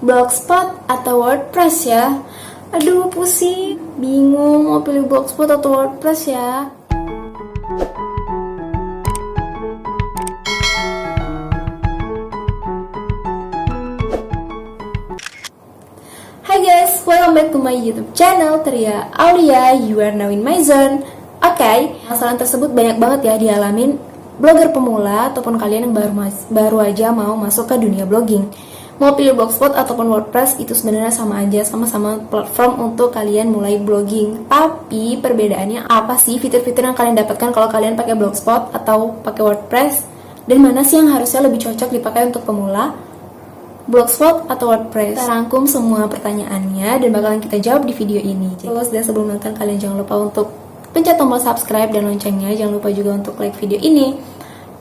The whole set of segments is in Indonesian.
Blogspot atau WordPress ya? Aduh pusing, bingung mau pilih Blogspot atau WordPress ya. Hai guys, welcome back to my YouTube channel Tria Aulia. You are now in my zone. Oke, masalah tersebut banyak banget ya dialamin blogger pemula ataupun kalian yang baru aja mau masuk ke dunia blogging. Mau pilih Blogspot ataupun WordPress itu sebenarnya sama aja, sama-sama platform untuk kalian mulai blogging. Tapi perbedaannya apa sih fitur-fitur yang kalian dapatkan kalau kalian pakai Blogspot atau pakai WordPress? Dan mana sih yang harusnya lebih cocok dipakai untuk pemula? Blogspot atau WordPress? Kita rangkum semua pertanyaannya dan bakalan kita jawab di video ini. Dan sebelum nonton, kalian jangan lupa untuk pencet tombol subscribe dan loncengnya. Jangan lupa juga untuk like video ini.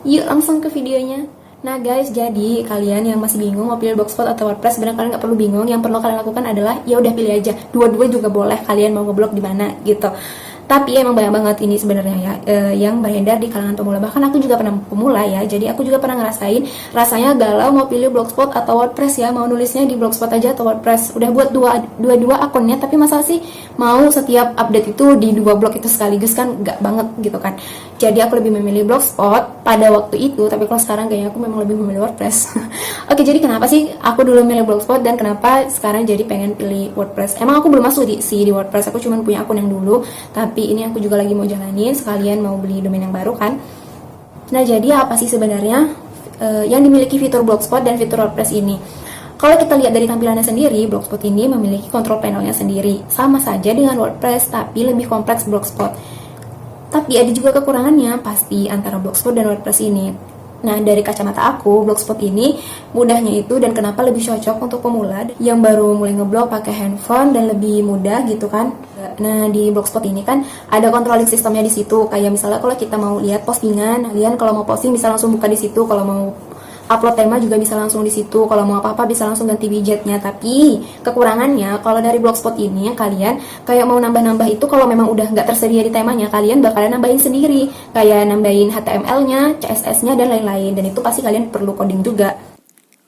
Yuk langsung ke videonya. Nah guys, jadi kalian yang masih bingung mau pilih Blogspot atau WordPress, sebenarnya kalian nggak perlu bingung. Yang perlu kalian lakukan adalah ya udah pilih aja. Dua-dua juga boleh. Kalian mau ngeblog di mana gitu. Tapi emang banyak banget ini sebenarnya ya yang beredar di kalangan pemula. Bahkan aku juga pernah pemula ya. Jadi aku juga pernah ngerasain rasanya galau mau pilih Blogspot atau WordPress ya. Mau nulisnya di Blogspot aja atau WordPress. Udah buat dua akunnya, tapi masa sih mau setiap update itu di dua blog itu sekaligus, kan nggak banget gitu kan. Jadi aku lebih memilih Blogspot pada waktu itu. Tapi kalau sekarang kayaknya aku memang lebih memilih WordPress. Oke, jadi kenapa sih aku dulu milih Blogspot dan kenapa sekarang jadi pengen pilih WordPress? Emang aku belum masuk di WordPress. Aku cuma punya akun yang dulu. Tapi ini aku juga lagi mau jalanin, sekalian mau beli domain yang baru kan. Nah, jadi apa sih sebenarnya yang dimiliki fitur Blogspot dan fitur WordPress ini? Kalau kita lihat dari tampilannya sendiri, Blogspot ini memiliki kontrol panelnya sendiri. Sama saja dengan WordPress, tapi lebih kompleks Blogspot. Tapi ada juga kekurangannya pasti antara Blogspot dan WordPress ini. Nah, dari kacamata aku, Blogspot ini mudahnya itu dan kenapa lebih cocok untuk pemula yang baru mulai ngeblog pakai handphone dan lebih mudah gitu kan. Nah, di Blogspot ini kan ada controlling sistemnya di situ. Kayak misalnya kalau kita mau lihat postingan, kalian kalau mau posting bisa langsung buka di situ. Kalau mau upload tema juga bisa langsung di situ. Kalau mau apa-apa bisa langsung ganti widgetnya. Tapi kekurangannya kalau dari Blogspot ini kalian kayak mau nambah-nambah itu, kalau memang udah nggak tersedia di temanya, kalian bakalan nambahin sendiri. Kayak nambahin HTML-nya, CSS-nya dan lain-lain. Dan itu pasti kalian perlu coding juga.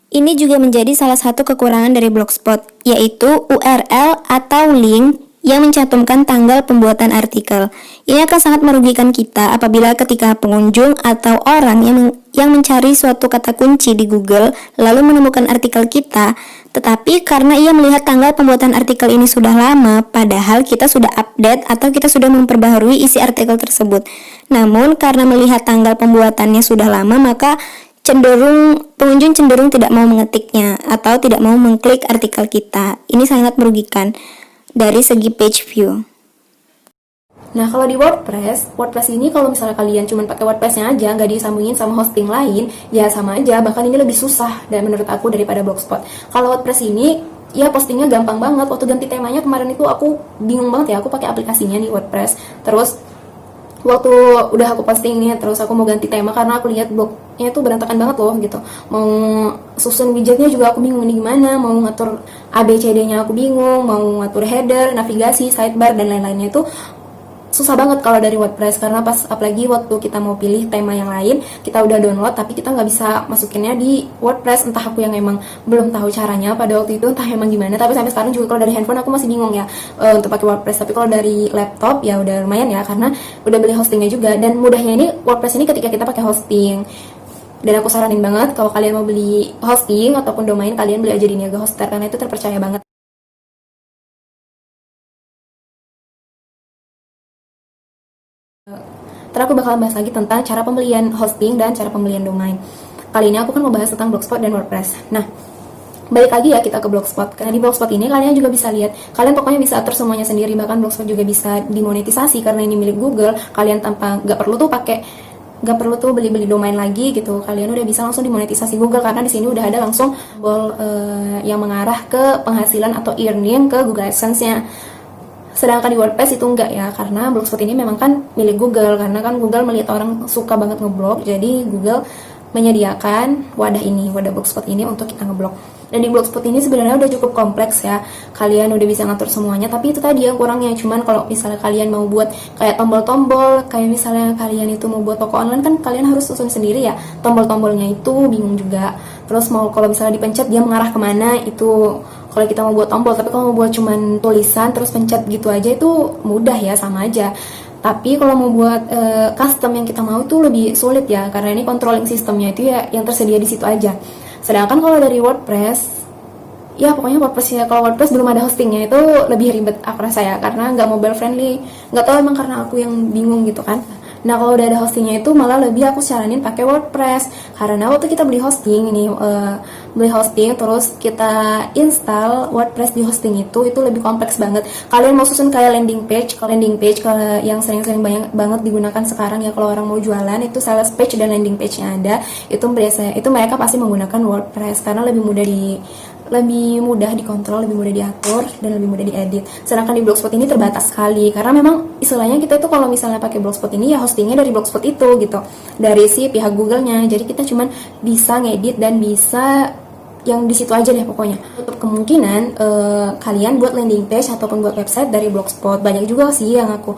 Ini juga menjadi salah satu kekurangan dari Blogspot, yaitu URL atau link yang mencantumkan tanggal pembuatan artikel. Ini akan sangat merugikan kita apabila ketika pengunjung atau orang yang mencari suatu kata kunci di Google lalu menemukan artikel kita, tetapi karena ia melihat tanggal pembuatan artikel ini sudah lama, padahal kita sudah update atau kita sudah memperbaharui isi artikel tersebut. Namun karena melihat tanggal pembuatannya sudah lama, maka pengunjung cenderung tidak mau mengetiknya atau tidak mau mengklik artikel kita. Ini sangat merugikan dari segi page view. Nah, kalau di WordPress ini kalau misalnya kalian cuma pakai WordPress-nya aja, nggak disambungin sama hosting lain, ya sama aja, bahkan ini lebih susah dan menurut aku daripada Blogspot. Kalau WordPress ini, ya postingnya gampang banget. Waktu ganti temanya kemarin itu aku bingung banget ya, aku pakai aplikasinya nih WordPress. Terus waktu udah aku posting nih, terus aku mau ganti tema karena aku lihat blognya itu berantakan banget loh gitu. Mau susun widgetnya juga aku bingung ini gimana, mau ngatur ABCD-nya aku bingung, mau ngatur header, navigasi, sidebar dan lain-lainnya itu susah banget kalau dari WordPress. Karena pas apalagi waktu kita mau pilih tema yang lain, kita udah download tapi kita nggak bisa masukinnya di WordPress. Entah aku yang emang belum tahu caranya pada waktu itu, entah emang gimana. Tapi sampai sekarang juga kalau dari handphone aku masih bingung ya untuk pakai WordPress. Tapi kalau dari laptop ya udah lumayan ya, karena udah beli hostingnya juga. Dan mudahnya ini WordPress ini ketika kita pakai hosting. Dan aku saranin banget kalau kalian mau beli hosting ataupun domain, kalian beli aja di Niaga Hoster karena itu terpercaya banget. Ntar aku bakalan bahas lagi tentang cara pembelian hosting dan cara pembelian domain. Kali ini aku kan membahas tentang Blogspot dan WordPress. Nah, balik lagi ya kita ke Blogspot. Karena di Blogspot ini kalian juga bisa lihat, kalian pokoknya bisa atur semuanya sendiri. Bahkan Blogspot juga bisa dimonetisasi karena ini milik Google. Kalian tanpa nggak perlu tuh beli domain lagi gitu. Kalian udah bisa langsung dimonetisasi Google karena di sini udah ada langsung yang mengarah ke penghasilan atau earning ke Google AdSense-nya. Sedangkan di WordPress itu enggak ya, karena Blogspot ini memang kan milik Google, karena kan Google melihat orang suka banget ngeblog, jadi Google menyediakan wadah Blogspot ini untuk kita ngeblok. Dan di Blogspot ini sebenarnya udah cukup kompleks ya, kalian udah bisa ngatur semuanya, tapi itu tadi yang kurangnya. Cuman kalau misalnya kalian mau buat kayak tombol-tombol, kayak misalnya kalian itu mau buat toko online kan kalian harus susun sendiri ya, tombol-tombolnya itu bingung juga. Terus mau kalau misalnya dipencet dia mengarah kemana, itu kalau kita mau buat tombol. Tapi kalau mau buat cuman tulisan terus pencet gitu aja itu mudah ya, sama aja. Tapi kalau mau buat custom yang kita mau itu lebih sulit ya, karena ini controlling sistemnya itu ya yang tersedia di situ aja. Sedangkan kalau dari WordPress, ya pokoknya WordPress ya, kalau WordPress belum ada hostingnya itu lebih ribet aku rasa ya, karena nggak mobile friendly. Nggak tahu emang karena aku yang bingung gitu kan. Nah kalau udah ada hostingnya itu malah lebih aku saranin pakai WordPress, karena waktu kita beli hosting ini terus kita install WordPress di hosting itu lebih kompleks banget. Kalian mau susun kayak landing page kalau yang sering-sering banyak banget digunakan sekarang ya, kalau orang mau jualan itu sales page dan landing page yang ada itu mereka pasti menggunakan WordPress karena lebih mudah dikontrol, lebih mudah diatur, dan lebih mudah diedit. Sedangkan di Blogspot ini terbatas sekali, karena memang istilahnya kita itu kalau misalnya pakai Blogspot ini ya hostingnya dari Blogspot itu gitu, dari si pihak Google-nya. Jadi kita cuman bisa ngedit dan bisa yang di situ aja deh pokoknya. Untuk kemungkinan kalian buat landing page ataupun buat website dari Blogspot, banyak juga sih yang aku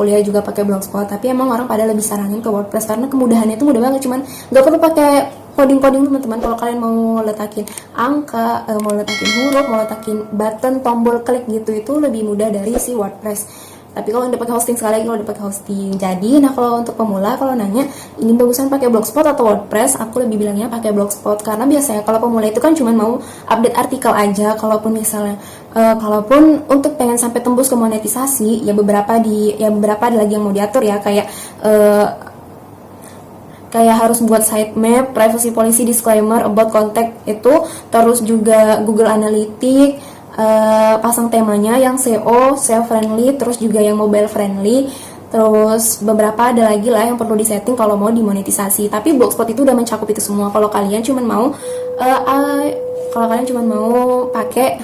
lihat juga pakai Blogspot. Tapi emang orang pada lebih saranin ke WordPress karena kemudahannya itu mudah banget, cuman nggak perlu pakai coding teman-teman. Kalau kalian mau letakin angka, mau letakin huruf, mau letakin button, tombol klik gitu, itu lebih mudah dari si WordPress. Tapi kalau udah pakai hosting, sekali lagi kalau udah pakai hosting. Jadi, nah kalau untuk pemula, kalau nanya ini bagusan pakai Blogspot atau WordPress, aku lebih bilangnya pakai Blogspot, karena biasanya kalau pemula itu kan cuma mau update artikel aja. Kalaupun untuk pengen sampai tembus ke monetisasi, ya beberapa ada lagi yang mau diatur ya, kayak harus buat sitemap, privacy policy, disclaimer, about contact itu, terus juga Google Analytics, pasang temanya yang SEO, SEO friendly, terus juga yang mobile friendly, terus beberapa ada lagi lah yang perlu disetting kalau mau dimonetisasi. Tapi Blogspot itu udah mencakup itu semua. Kalau kalian cuma mau pakai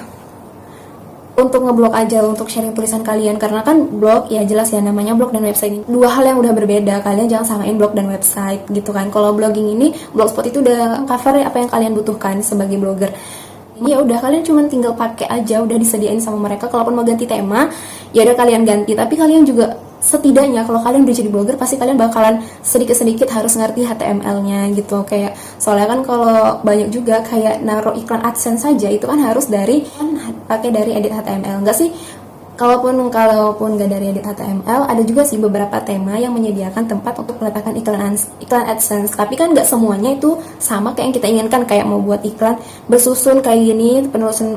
untuk ngeblog aja, untuk sharing tulisan kalian, karena kan blog ya jelas ya namanya blog dan website ini dua hal yang udah berbeda. Kalian jangan samain blog dan website gitu kan. Kalau blogging ini, Blogspot itu udah cover apa yang kalian butuhkan sebagai blogger. Ini ya udah, kalian cuma tinggal pakai aja, udah disediain sama mereka. Kalaupun mau ganti tema, ya udah kalian ganti. Tapi kalian juga setidaknya kalau kalian udah jadi blogger, pasti kalian bakalan sedikit-sedikit harus ngerti HTML-nya gitu. Kayak soalnya kan kalau banyak juga kayak naruh iklan AdSense saja itu kan harus pakai dari edit HTML. Enggak sih? Kalaupun nggak dari edit HTML, ada juga sih beberapa tema yang menyediakan tempat untuk meletakkan iklan AdSense. Tapi kan nggak semuanya itu sama kayak yang kita inginkan. Kayak mau buat iklan bersusun kayak gini,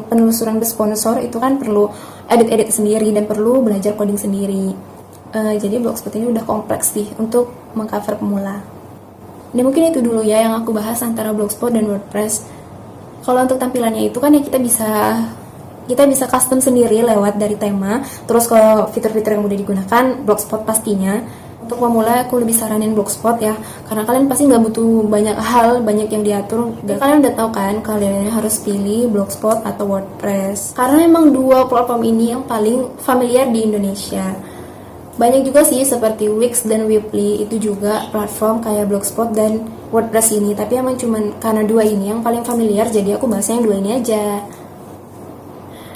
penelusuran bersponsor, itu kan perlu edit sendiri dan perlu belajar coding sendiri. Jadi Blogspot ini udah kompleks sih untuk mengcover pemula. Dan mungkin itu dulu ya yang aku bahas antara Blogspot dan WordPress. Kalau untuk tampilannya itu kan ya kita bisa custom sendiri lewat dari tema. Terus kalau fitur-fitur yang udah digunakan Blogspot pastinya. Untuk pemula aku lebih saranin Blogspot ya, karena kalian pasti nggak butuh banyak yang diatur. Dan kalian udah tahu kan kalian harus pilih Blogspot atau WordPress, karena memang dua platform ini yang paling familiar di Indonesia. Banyak juga sih seperti Wix dan Weebly, itu juga platform kayak Blogspot dan WordPress ini. Tapi emang cuman karena dua ini yang paling familiar, jadi aku bahasnya yang dua ini aja.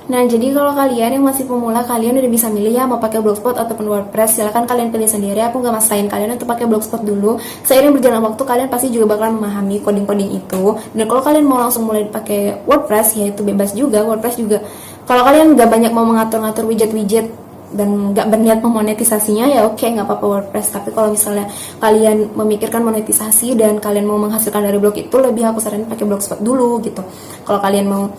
Nah, jadi kalau kalian yang masih pemula, kalian udah bisa milih ya mau pakai Blogspot ataupun WordPress. Silahkan kalian pilih sendiri, aku nggak maksain kalian untuk pakai Blogspot dulu. Seiring berjalan waktu, kalian pasti juga bakalan memahami coding-coding itu. Dan kalau kalian mau langsung mulai pakai WordPress, ya itu bebas juga. WordPress juga, kalau kalian nggak banyak mau mengatur-ngatur widget-widget dan nggak berniat memonetisasinya, ya oke, nggak apa-apa WordPress. Tapi kalau misalnya kalian memikirkan monetisasi dan kalian mau menghasilkan dari blog itu, lebih aku saranin pakai Blogspot dulu gitu. Kalau kalian mau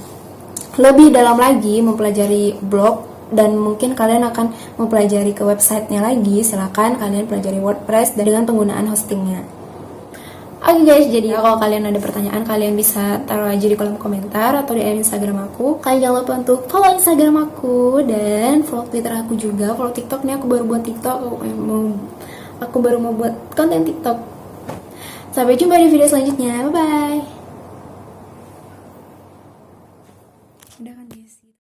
lebih dalam lagi mempelajari blog dan mungkin kalian akan mempelajari ke websitenya lagi, silakan kalian pelajari WordPress dan dengan penggunaan hostingnya. Oke guys, jadi kalau kalian ada pertanyaan, kalian bisa taruh aja di kolom komentar atau di Instagram aku. Kalian jangan lupa untuk follow Instagram aku dan follow Twitter aku juga. Follow TikTok nih, aku baru buat TikTok. Aku baru mau buat konten TikTok. Sampai jumpa di video selanjutnya. Bye bye.